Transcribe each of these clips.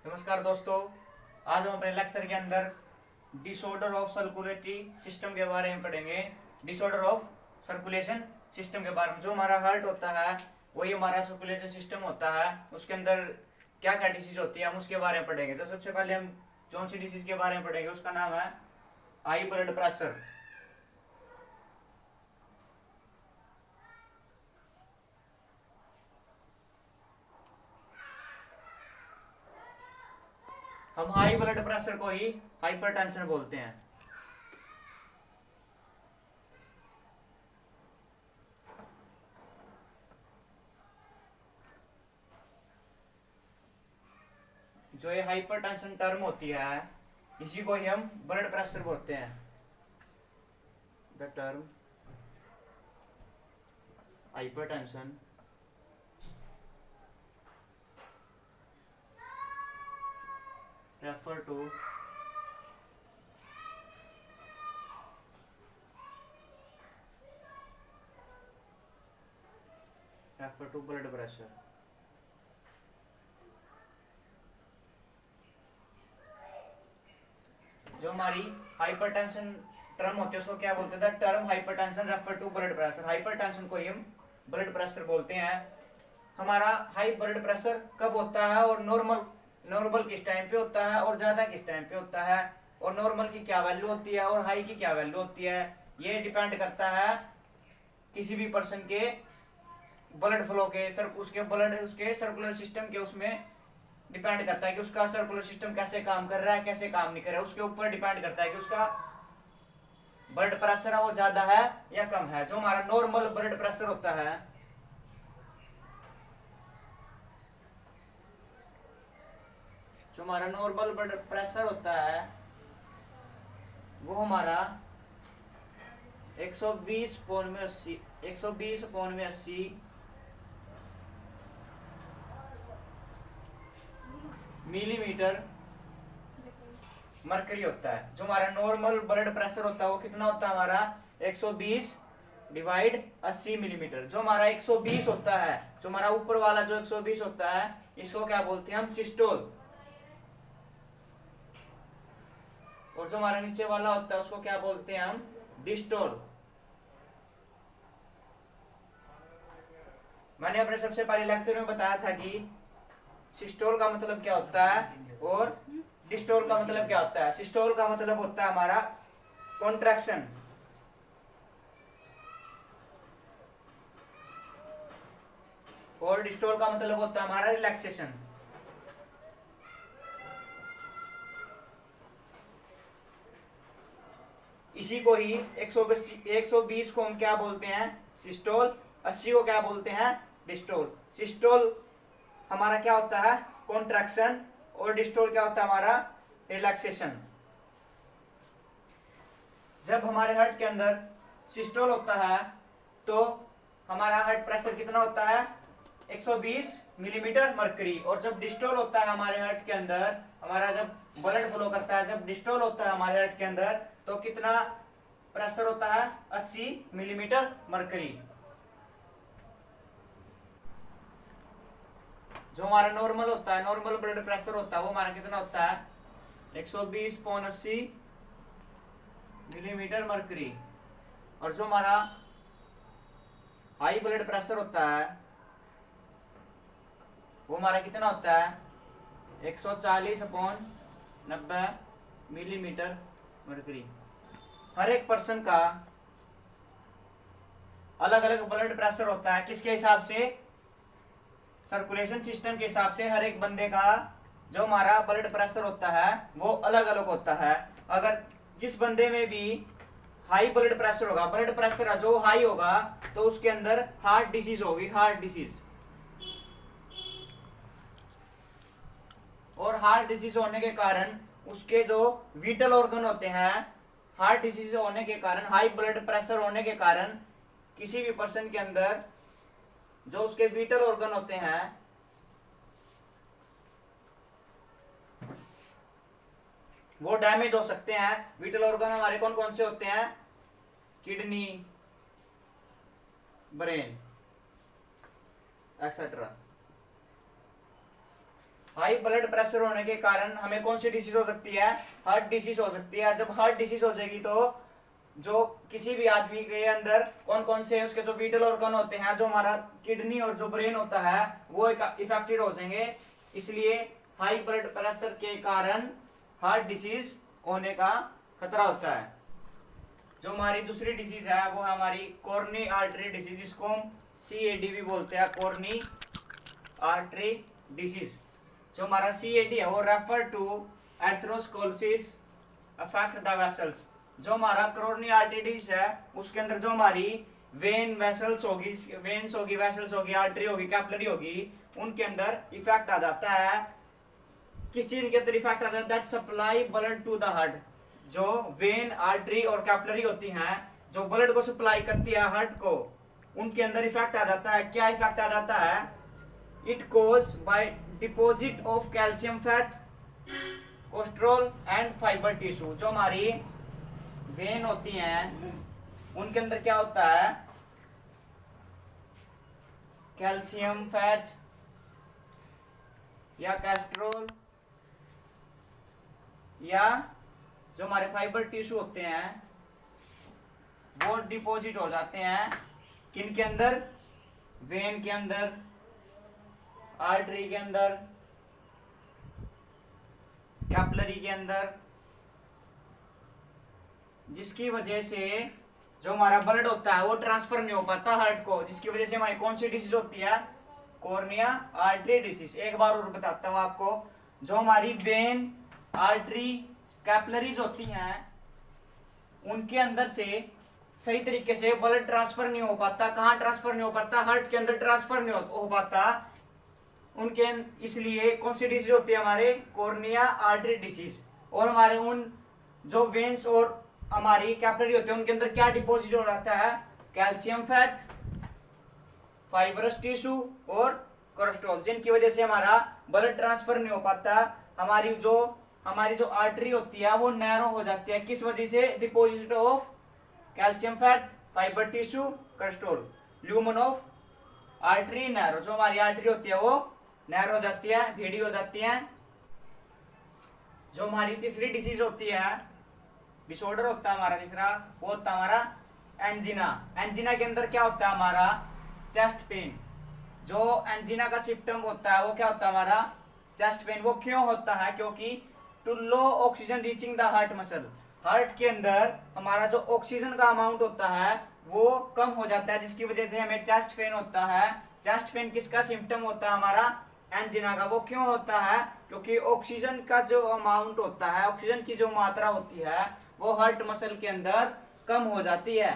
नमस्कार दोस्तों, आज हम अपने लेक्चर के अंदर डिसऑर्डर ऑफ सर्कुलेटरी सिस्टम के बारे में पढ़ेंगे। डिसऑर्डर ऑफ सर्कुलेशन सिस्टम के बारे में, जो हमारा हार्ट होता है वही हमारा सर्कुलेशन सिस्टम होता है। उसके अंदर क्या क्या डिसीज होती है हम उसके बारे में पढ़ेंगे। तो सबसे पहले हम कौन सी डिसीज के बारे में पढ़ेंगे, उसका नाम है हाई ब्लड प्रेशर। हम हाई ब्लड प्रेशर को ही हाइपरटेंशन बोलते हैं। जो ये हाइपरटेंशन टर्म होती है इसी को ही हम ब्लड प्रेशर बोलते हैं। The term hypertension refer to blood pressure। जो हमारी हाइपरटेंशन टर्म होती है उसको क्या बोलते हैं? The term hypertension refer to blood pressure. Hypertension को ही हम ब्लड प्रेशर बोलते हैं। हमारा हाई ब्लड प्रेशर कब होता है और नॉर्मल किस टाइम पे होता है और ज्यादा किस टाइम पे होता है, और नॉर्मल की क्या वैल्यू होती है और हाई की क्या वैल्यू होती है, ये डिपेंड करता है किसी भी पर्सन के ब्लड फ्लो के उसके सर्कुलर सिस्टम के उसमें डिपेंड करता है कि उसका सर्कुलर सिस्टम कैसे काम कर रहा है कैसे काम नहीं कर रहा है। उसके ऊपर डिपेंड करता है कि उसका ब्लड प्रेशर है वो ज्यादा है या कम है। जो हमारा नॉर्मल ब्लड प्रेशर होता है जो हमारा नॉर्मल ब्लड प्रेशर होता है वो हमारा 120/80 मिलीमीटर मरकरी होता है। जो हमारा नॉर्मल ब्लड प्रेशर होता है वो कितना होता है हमारा 120/80 मिलीमीटर। जो हमारा 120 होता है, जो हमारा ऊपर वाला जो 120 होता है इसको क्या बोलते हैं हम? सिस्टोल। और जो हमारा नीचे वाला होता है उसको क्या बोलते हैं हम? डिस्टोल। मैंने अपने सबसे पहले लेक्चर में बताया था कि सिस्टोल का मतलब क्या होता है और डिस्टोल का मतलब क्या होता है। सिस्टोल का मतलब होता है हमारा कॉन्ट्रैक्शन, और डिस्टोल का मतलब होता है हमारा रिलैक्सेशन। इसी को ही 120 को हम क्या बोलते हैं? सिस्टोल। 80 को क्या बोलते हैं? डिस्टोल। सिस्टोल हमारा क्या होता है? कॉन्ट्रैक्शन, और डिस्टोल क्या होता है हमारा? रिलैक्सेशन। जब हमारे हार्ट के अंदर सिस्टोल होता है तो हमारा हार्ट प्रेशर कितना होता है? 120 मिलीमीटर मरकरी। और जब डिस्टोल होता है हमारे हार्ट के अंदर, हमारा जब ब्लड फ्लो करता है, जब डिस्टोल होता है हमारे हार्ट के अंदर तो कितना प्रेशर होता है? 80 मिलीमीटर मरकरी। जो हमारा नॉर्मल होता है, नॉर्मल ब्लड प्रेशर होता है वो हमारा कितना होता है? 120/80 मिलीमीटर मरकरी। और जो हमारा हाई ब्लड प्रेशर होता है वो हमारा कितना होता है? 140/90 मिलीमीटर मरकरी। हर एक पर्सन का अलग अलग ब्लड प्रेशर होता है। किसके हिसाब से? सर्कुलेशन सिस्टम के हिसाब से हर एक बंदे का जो हमारा ब्लड प्रेशर होता है वो अलग अलग होता है। अगर जिस बंदे में भी हाई ब्लड प्रेशर होगा, ब्लड प्रेशर जो हाई होगा तो उसके अंदर हार्ट डिसीज होगी, हार्ट डिसीज। और हार्ट डिसीज होने के कारण उसके जो विटल ऑर्गन होते हैं, हार्ट डिसीज होने के कारण, हाई ब्लड प्रेशर होने के कारण किसी भी पर्सन के अंदर जो उसके विटल ऑर्गन होते हैं वो डैमेज हो सकते हैं। विटल ऑर्गन हमारे कौन कौन से होते हैं? Kidney, brain, etcetera. High blood pressure होने के कारण हमें कौन सी डिसीज हो सकती है, हार्ट डिसीज हो सकती है। जब हार्ट डिसीज हो जाएगी तो जो किसी भी आदमी के अंदर कौन कौन से उसके जो विटल ऑर्गन होते हैं, जो हमारा किडनी और जो ब्रेन होता है, वो इफेक्टेड हो जाएंगे। इसलिए हाई ब्लड प्रेशर के कारण हार्ट डिसीज होने का खतरा होता है। जो हमारी दूसरी डिसीज है वो है हमारी कोरोनरी आर्टरी डिसीज, जिसको हम CAD भी बोलते हैं, कोरोनरी आर्टरी डिसीज। जो हमारा CAD है वो refer to atherosclerosis affect the vessels. जो हमारा कोरोनरी आर्टरी डिसीज है उसके अंदर जो हमारी वेन वेसल्स होगी, वेन्स होगी, वेसल्स होगी, आर्टरी होगी, कैपिलरी होगी, उनके अंदर इफेक्ट आ जाता है। किस चीज के अंदर इफेक्ट आ जाता है, that supply blood to the heart. जो वेन, आर्टरी और कैपिलरी होती हैं, जो ब्लड को सप्लाई करती है हार्ट को, उनके अंदर इफेक्ट आ जाता है। क्या इफेक्ट आ जाता है, it cause by deposit of calcium fat, cholesterol and fibre tissue. जो हमारी वेन होती हैं उनके अंदर क्या होता है, कैल्शियम फैट या कोलेस्ट्रॉल या जो हमारे फाइबर टिश्यू होते हैं वो डिपॉजिट हो जाते हैं किन के अंदर, वेन के अंदर, आर्टरी के अंदर, कैपिलरी के अंदर, जिसकी वजह से जो हमारा ब्लड होता है वो ट्रांसफर नहीं हो पाता हार्ट को, जिसकी वजह से हमारी कौन सी डिसीज होती है, कोर्निया आर्टरी डिसीज। एक बार और बताता हूं आपको, जो हमारी वेन, आर्टरी, कैपिलरीज होती हैं उनके अंदर से सही तरीके से ब्लड ट्रांसफर नहीं हो पाता। कहाँ ट्रांसफर नहीं हो पाता, हार्ट के अंदर ट्रांसफर नहीं हो पाता उनके, इसलिए कौन सी डिसीज होती है हमारे, कोर्निया आर्टरी डिसीज। और हमारे उन जो वेन्स और हमारी कैपिलरी होते हैं उनके अंदर क्या डिपॉजिट हो जाता है, कैल्शियम फैट, फाइबरस टिश्यू और कोलेस्ट्रॉल, जिनकी वजह से हमारा ब्लड ट्रांसफर नहीं हो पाता। हमारी जो आर्टरी होती है वो नैरो हो जाती है, किस वजह से, deposit of calcium fat, fibre tissue, cholesterol, lumen of artery narrow. जो हमारी आर्टरी होती है वो नैरो हो जाती है, ढीडी हो जाती है। जो हमारी तीसरी डिसीज होती है, डिसऑर्डर होता है हमारा तीसरा, वो होता है हमारा एंजीना। एंजीना के अंदर क्या होता है हमारा, चेस्ट पेन। जो एंजीना का सिम्टम होता है वो क्या होता है हमारा, चेस्ट पेन। वो क्यों होता है, क्योंकि too low oxygen reaching the heart muscle, heart के अंदर हमारा जो ऑक्सीजन का अमाउंट होता है वो कम हो जाता है, जिसकी वजह से हमें चेस्ट पेन होता है। चेस्ट पेन किसका सिम्टम होता है हमारा, एंजीना का। वो क्यों होता है, क्योंकि ऑक्सीजन का जो अमाउंट होता है, ऑक्सीजन की जो मात्रा होती है वो हार्ट मसल के अंदर कम हो जाती है,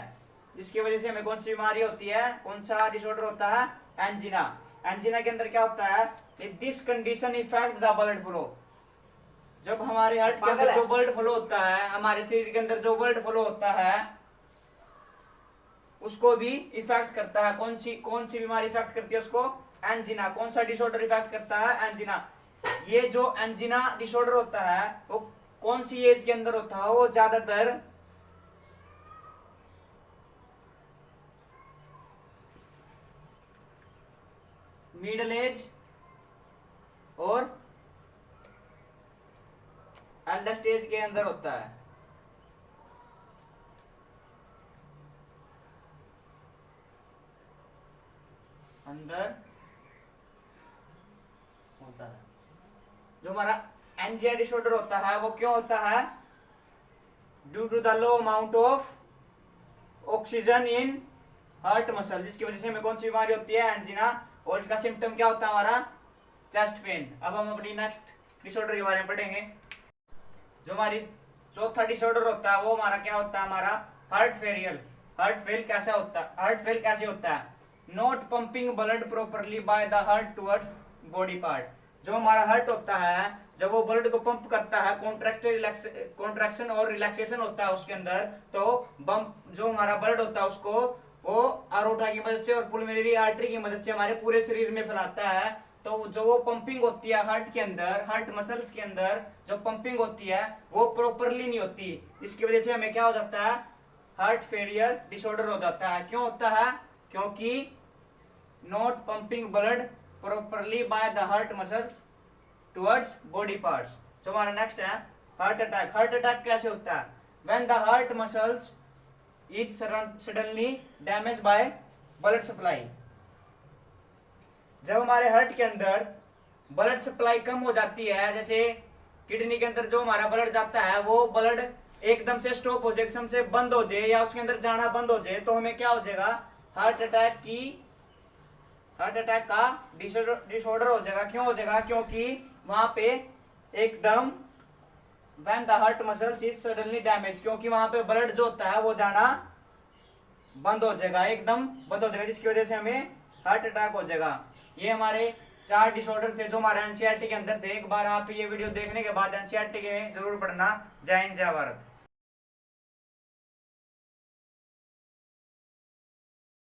जिसकी वजह से हमें कौन सी बीमारी होती है, कौन सा डिसऑर्डर होता है, एंजीना। एंजीना के अंदर क्या होता है, this condition effect the blood flow. जब हमारे हार्ट के अंदर जो ब्लड फ्लो होता है, हमारे शरीर के अंदर जो ब्लड फ्लो होता है उसको भी इफेक्ट करता है। कौन सी बीमारी इफेक्ट करती है उसको, एंजीना। कौन सा डिसऑर्डर इफेक्ट करता है, एंजीना। ये जो एंजीना डिसऑर्डर होता है वो कौन सी एज के अंदर होता है, वो ज्यादातर मिडिल एज और एल्डर स्टेज के अंदर होता है। अंदर होता है। जो हमारा एंजिया डिसऑर्डर होता है वो क्यों होता है, due to the low amount of oxygen in heart muscle, जिसकी वजह से हमें कौन सी बीमारी होती है, एंजिना। और इसका सिम्टम क्या होता है हमारा, चेस्ट पेन। अब हम अपनी नेक्स्ट डिसऑर्डर के बारे में पढ़ेंगे। जो हमारी चौथा डिसऑर्डर होता है वो हमारा क्या होता है, हमारा हार्ट फेलियर। हार्ट फेल कैसा होता है, हार्ट फेल कैसे होता है, not pumping blood properly by the heart towards body part. जो हमारा हार्ट होता है जब वो ब्लड को पंप करता है, कॉन्ट्रैक्शन और रिलैक्सेशन होता है उसके अंदर, तो बम्प जो हमारा ब्लड होता है उसको वो अरोटा की मदद से और पुलमोनरी आर्टरी की मदद से हमारे पूरे शरीर में फैलाता है। तो जो वो पंपिंग होती है हार्ट के अंदर, हार्ट मसल्स के अंदर जो पंपिंग होती है वो प्रॉपरली नहीं होती, इसकी वजह से हमें क्या हो जाता है, हार्ट फेलियर डिसऑर्डर हो जाता है। क्यों होता है, क्योंकि not pumping blood properly by the heart muscles towards body parts. जो हमारा नेक्स्ट है हार्ट अटैक। हार्ट अटैक कैसे होता है? When the heart muscles is suddenly damage by blood supply. जब हमारे हार्ट के अंदर ब्लड सप्लाई कम हो जाती है, जैसे किडनी के अंदर जो हमारा ब्लड जाता है वो ब्लड एकदम से स्टॉप हो जाए, एकदम से बंद हो जाए या उसके अंदर जाना बंद हो जाए, तो हमें क्या हो जाएगा? हार्ट अटैक का डिसऑर्डर हो जाएगा। क्यों हो जाएगा? क्योंकि वहां पे एकदम when the heart muscles is suddenly damage, क्योंकि वहां पे ब्लड जो होता है वो जाना बंद हो जाएगा, एकदम बंद हो जाएगा, जिसकी वजह से हमें हार्ट अटैक हो जाएगा। ये हमारे 4 डिसऑर्डर थे जो हमारे एनसीईआरटी के अंदर थे। एक बार आप ये वीडियो देखने के बाद एनसीईआरटी के जरूर पढ़ना। जय हिंद, जय भारत।